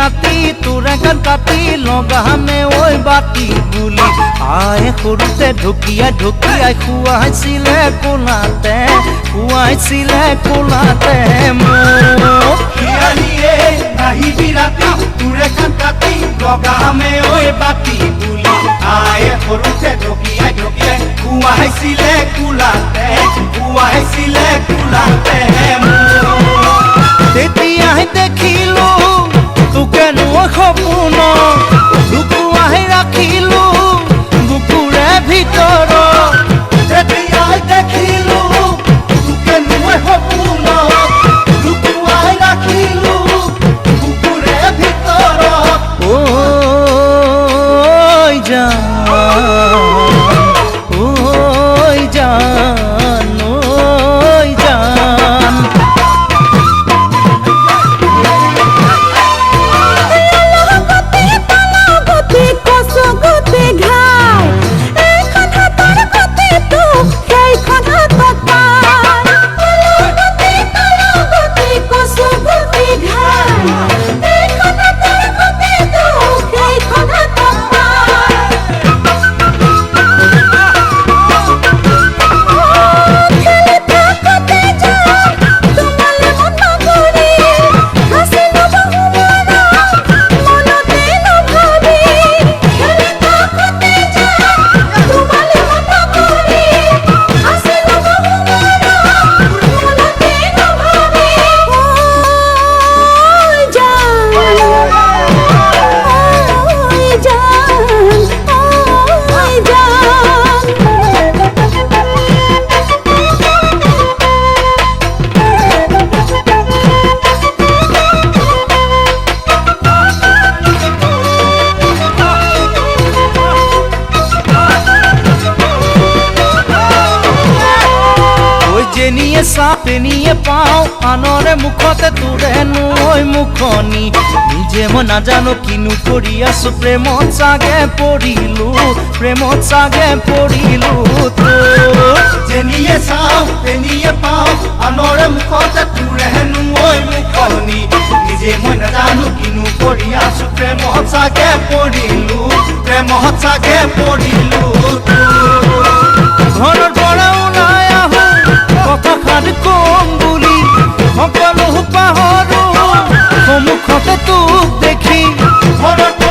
বিৰাতি তোৰে গান কাটি লগামে ঐ বাতি বুলি আয়ে সৰুতে ঢকিয়াই ঢকিয়াই খুৱাইছিলে কোলাতে মোক হিয়ালিয়ে নাহিবি ৰাতি তোৰে গান কাটি লগামে ঐ বাতি বুলি আয়ে সৰুতে ঢকিয়াই ঢকিয়াই খুৱাইছিলে কোলাতে তেতিয়াই দেখিলো তোকে নোৱা সপোন লুকুৱাই ৰাখিলো বুকুৰে ভিতৰত তেতিয়াই দেখিলো তোকে নোৱা সপোন লুকুৱাই ৰাখিলো বুকুৰে ভিতৰত ঐ জান যেনিয়ে চাপেনিয়ে পাওঁ আনৰে মুখতে তোৰে নৈ মুখনি নিজে মই নাজানো কিনো কৰি আছো প্ৰেমত চাগে পৰিলো যেনিয়ে চাওঁ তেনিয়ে পাওঁ আনৰে মুখতে তোৰে নৈ মুখনি নিজে মই নাজানো কিনো কৰি আছো প্ৰেমত চাগে পৰিলো ঘৰৰ পৰা ওলাই আহো কথাষাৰ কম বুলি সকলো পাহৰো সন্মুখতে তোক দেখি ঘৰত